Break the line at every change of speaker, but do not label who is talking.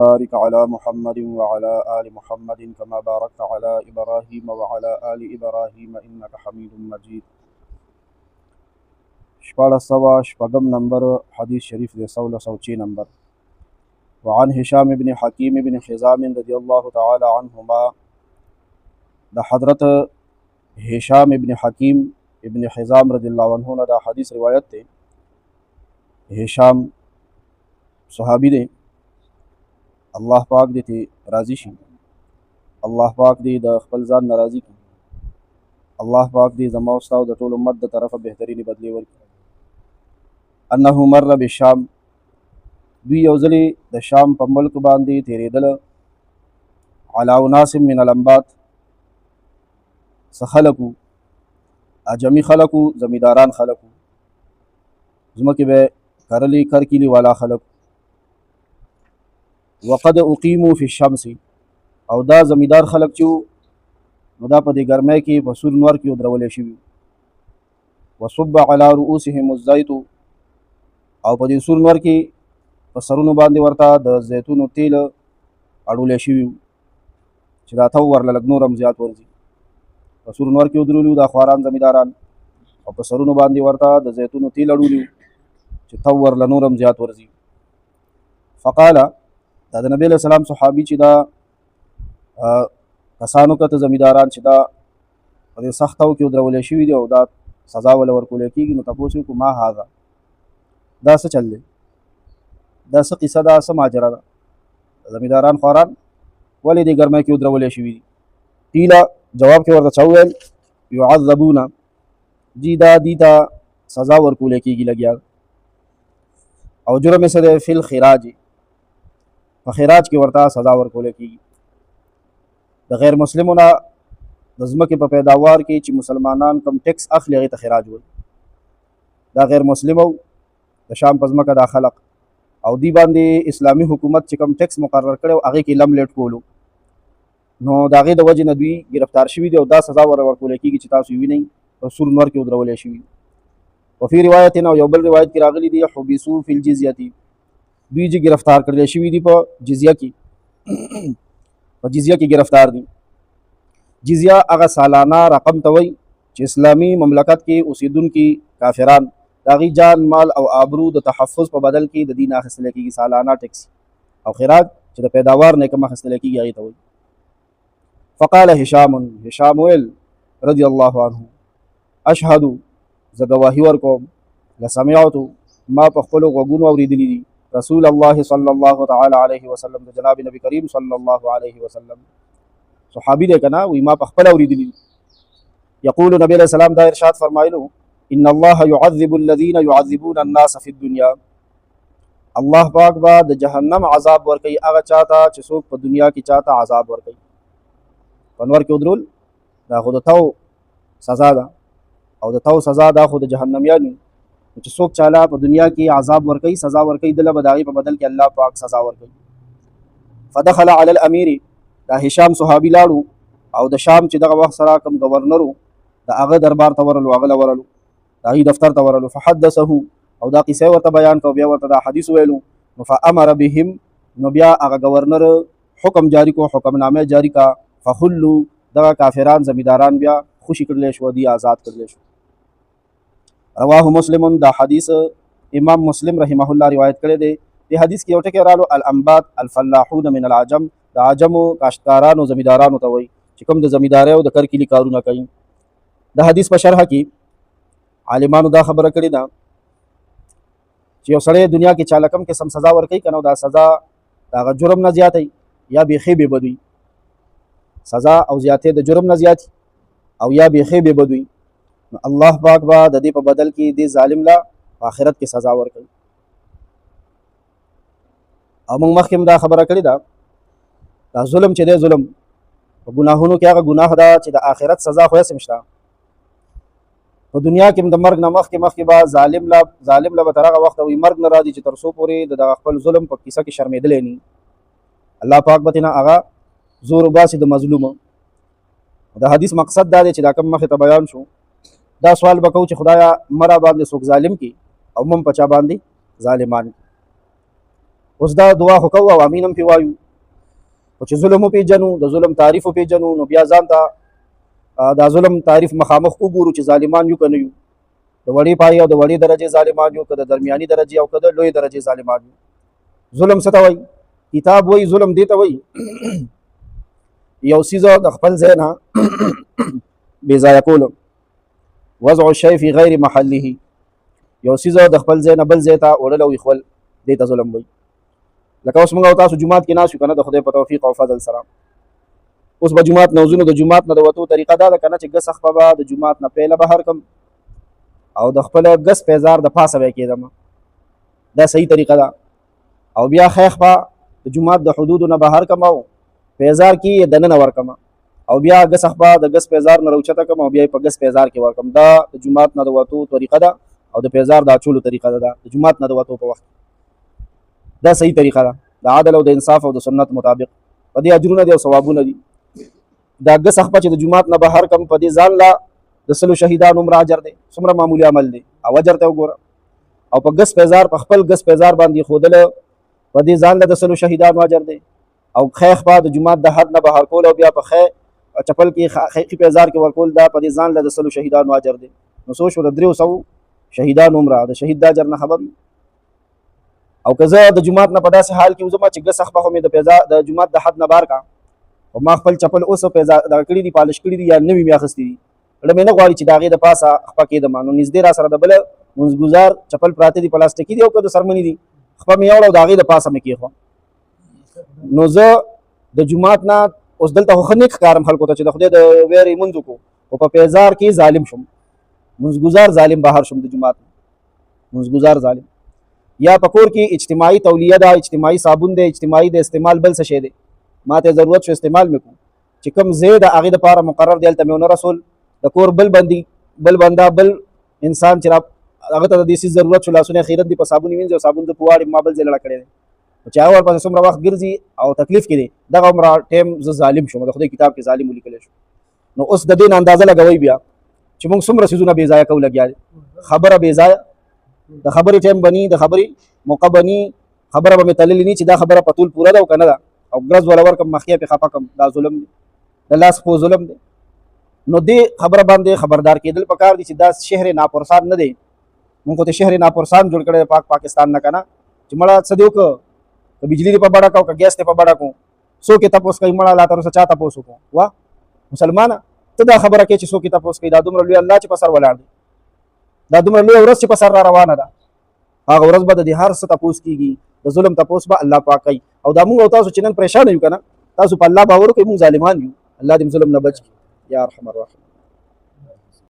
بارك على محمد وعلى آل محمد كما باركت على إبراهيم وعلى آل إبراهيم إنك حميد مجيد. شپاړه سوه شپږم نمبر حدیث شریف دی، 1606 نمبر. وعن هشام بن حکیم بن حزام رضی اللہ تعالی عنہما، دا حضرت هشام ابن حکیم ابن حزام رضی اللہ عنہ نے دا حدیث روایت تے. هشام صحابی دے، اللہ پاک دی تی راضی شي، اللہ پاک دی د خپل ځان ناراضي کی، اللہ پاک دی زما او ستا د ټول امت د طرفه بهترینی بدلی ورکړي. انه مر بالشام، دوی یو ځلې د شام په ملک باندې تیرېدل. علی اناس من الانبات، څه خلکو، اجمی خلکو، زمیداران خلکو، ځمکې به کرلی کرکیلی والا خلکو. وقد اقیموا فی الشمس، او دا زمیدار خلک چې نو دا په دې ګرمۍ کې په سور نور کې ودرولې شوي. وصب علی رؤوسهم الزیت، او په دې سور نور کې په سرونو باندې ورته د زیتونو تیل اړولې شوي چې دا تو ورله لږ نور هم زیات ورځي. په سور نور کې ودرولي دا خواران زمیداران، او په سرونو باندې ورته د زیتونو تیل اړولي چې تو ورله نور هم زیات ورځي. فقال، دا د نبی علیہ السلام صحابي چې دا کسانو کته زمیداران چې دا په دې سختو کې ودرولې شوي دي او دا سزا ولا ورکول کېږي، نو تاسو کو ما هاذا، دا څه چل دی، دا څه قصه ده، څه ماجرا ده، زمیداران خواران ولې دې ګرمۍ کې ودرولې شوي دي؟ قیل، جواب کې ورته چا وویل، یعذبون، جی دا دی ته سزا ورکول کېږي لګیا، او جرم یې څه دی؟ فی الخراج، په خراج کې ورته سزا ورکول کېږي. د غیر مسلمونه د ځمکې په پیداوار کې چې مسلمانان کم ټیکس اخلي هغې ته خراج وایي. دا غیر مسلم او د شام په ځمکه دا خلق، او دی باندې اسلامي حکومت چې کم ټیکس مقرر کړی او هغې کې لم لیټ کولو، نو د هغې د وجې نه دوی ګرفتار شوي دي او دا سزا ورکول کېږي چې تاسو یې وینئ په سور نور کې ودرولې شوي. وفي روایت، او یو بل روایت کې راغلی دی، حبسوا فی الجزیة، دوی چې گرفتار کړل شوي دي په جزیه کې، په جزیه کې گرفتار دي. جزیه هغه سالانه رقم ته وایي چې اسلامي مملکت کې اوسیدونکي کافران د هغې جان مال او آبرو د تحفظ په بدل کې د دین اخیستلی کېږي، سالانه ټیکس او خراج چې د پیداوار نه کم اخیستلی کېږي هغې ته وایي. فقال هشام، هشام ویل رضی الله عنه، اشهد، زه ګواهي ورکوم، لسمعتو، ما په خپلو غوږونو اورېدلي دي، رسول الله صلی الله تعالی علیه وسلم، د جناب نبی کریم صلی الله علیه وسلم، صحابی دی کنه، وی ما په خپل اوریدلی، یقول، نبی علیہ السلام دا ارشاد فرمایلو، ان الله يعذب الذين يعذبون الناس في الدنيا، الله پاک با د جهنم عذاب ورکي هغه چاته چې څوک په دنیا کې چاته عذاب ورکي. پنور کې ودرول دا خود تو سزا ده، او د تو سزا ده خود جهنميانو چې څوک چاله په دنیا کې عذاب ورکي، سزا ورکي، دله به د هغې په بدل کې الله پاک سزا ورکي. فدخل علی الامیر، دا هشام صحابي لاړو او د شام چې دغه وخت سره کوم گورنر و د هغه دربار ته ورلو، هغه له ورلو، د هغې دفتر ته ورلو. فحدثه، او دا قصه ورته بیان کړو، بیا ورته دا حدیث ویلو. نو فامر بهم، نو بیا هغه گورنر حکم جاری کو، حکمنامه جاری کا. فخلو، دغه کافران زمیداران بیا خوشي کړلی شو، دی آزاد کړلی شو. رواه مسلم، دا حدیث امام مسلم رحمه الله روایت کړی دی. دی حدیث کې یو ټکی رالو، الانبات الفلاحون من العجم، د عجمو کاشتکارانو زمیدارانو ته وایي چې کوم د زمیدارۍ او د کرکیلي کارونه کوي. د حدیث په شرحه کې عالمانو دا خبره کړې ده چې یو سړی دنیا کې چاله کم قسم سزا ورکوي که نو دا سزا د هغه جرم نه زیاتی یا بیخي بې بدوي، سزا او زیاتې د جرم نه زیاتي او یا بیخي بې بدوي، نو الله پاک با د دې په بدل کې دې ظالم لا په آخرت کې سزا ورکوي. او موږ مخکې دا خبره کړې ده، دا ظلم چې دی، ظلم په ګناهونو کې هغه ګناه ده چې د آخرت سزا خو هسې شته. په دنیا کې د مرګ نه مخکې به ظالم له به تر هغه وخته وي مرګ نه راځي چې تر څو پورې د دغه خپل ظلم په کیسه کې شرمېدلی نه، الله پاک به ترې نه هغه زور وباسي د مظلومه. د حدیث مقصد دا دی چې دا کوم مخې ته بیان شو، دا سوال به کوو چې خدایا مرا باندې څوک ظالم کی او مم په چا باندې ظالمان. اوس دا دعا خو کوو او امین هم پې وایو خو چې ظلم وپېژنو د ظلم تعریف وپېژنو نو بیا ځان ته دا ظلم تعریف مخامخ وګورو چې ظالمان یو که نه یو د وړې پایې او د وړې درجې ظالمان یو که د درمیاني درجې او که د لویې درجې ظالمان یو ظلم څه ته وایي کتاب وایي ظلم دې ته وایي یو څیزه د خپل ځای نه بې ځایه کول وضع الشی فی غیر محله یو څیزه د خپل ځای نه بل ځای ته وړل او ایښول دې ته ظلم وایي لکه اوس موږ او تاسو جومات کې ناست یو که نه د خدای په توفیق او فضل سره اوس به جومات نه وځو نو د جومات نه د وتو طریقه دا ده که نه چې ګس اخپه به د جومات نه پیله بهر کړم او د خپله ګس پیزار د پاسه به یې کېدم دا صحیح طریقه ده او بیا خیخ به د جومات د حدودو نه بهر کړم او پیزار کې یې دننه ورکړم او بیا ګس اخپه د ګس پیزار نه راوچته کړم او بیا یې په ګس پیزار کې ورکړم دا د جومات نه د وتو طریقه ده او د پیزار د اچولو طریقه ده د جومات نه د وتو په وخت دا صحیح طریقه ده د عدل او د انصاف او د سنت مطابق په دې اجرونه دي او ثوابونه دي دا ګس اخپه چې د جومات نه بهر کړم په دې ځان لا د سلو شهیدانو عمر اجر دی څومره معمولي عمل دی او اجر ته وګوره او په ګس پیزار په خپل ګس پیزار باندې ښودله په دې ځان له د سلو شهیدانو اجر دی او خیخ به د جومات د حد نه بهر کول او بیا په چپل کې خیخي پیزار کې ورکول دا په دې ځان له د سلو شهیدانو اجر دی نو څو شو د 300 شهیدانو عمره د شهید د اجر نه خبر او که زه د جومات نه په داسې حال کې وځم چې ګس اخپه خو مې د جومات د حد نه بار کا او ما خپل چپل اوس پیزار دغه کړي دي پالش کړي دي یا نوي مې اخیستي دي زړه مې نه غواړي چې د هغې د پاسه خپه کېدم نو نږدې را سره د بله منځګزار چپل پراته دي پلاستیکي دي او که د سرمني دي خپه مې یوړه او د هغې د پاسه مې کېښوه نو زه د جومات نه اوس دلته خو ښه نیک ښکارم خلکو ته چې د خدای د ویرې لمونځ وکړو خو په پیزار کې ظالم شم منځګزار ظالم بهر شم د جومات منځګزار ظالم یا په کور کې اجتماعي تولیه ده اجتماعي صابون دی اجتماعي د استعمال بل څه شی دی ما ته ضرورت شو استعمال مې کړو چې کوم ځای د هغې دپاره مقرر دی هلته مې ونه رسول د کور بل بنده بل انسان چې هغه ته د دې څیز ضرورت شو لاسونه خیرت دي په صابون وینځي او صابون د پواړې ما بل ځای لړه کړی دی چې هغه ورپسې څومره وخت ګرځي او تکلیف کې دی دغه عمره ټایم زه ظالم شوم د خدای کتاب کې ظالم ولیکلی شو نو اوس د دې نه اندازه لګوئ بیا چې موږ څومره څیزونه بې ځایه کوو لګیا دي خبره بې ځایه د خبرې ټایم بني د خبرې موقع بني خبره به مې تللې نه چې دا خبره په طول پوره ده او که نه ده او ګرز ولا ورکړم مخکې پې خفه کړم دا ظلم دی د لاس پو ظلم دی نو دې خبره باندې خبردار کېدل پکار دي چې دا شهر ناپرسان نه دی مونږ خو ته شهر ناپرسان جوړ کړی پاک پاکستان نه که نه چې مړه څه دی وکړه که بجلی دې په بډه کړو که ګیس دې په بډه کړو څوک یې تپوس کوي مړه لا تر اوسه چا تپوس وکړو واه مسلمانه ته دا خبره کوې چې څوک یې تپوس کوي دا دومره لوی الله چې په سر ولاړ دی دا دومره لویه ورځ چې په سر را روانه ده هغه ورځ به د دې هر څه تپوس کېږي د ظلم تپوس به الله پاک کوي او دا مونږ او تاسو چې نن پریشانه یو که نه تاسو په الله باور وکړئ مونږ ظالمان یو الله دې ظلم نه بچ کړي یا ارحم الراحمین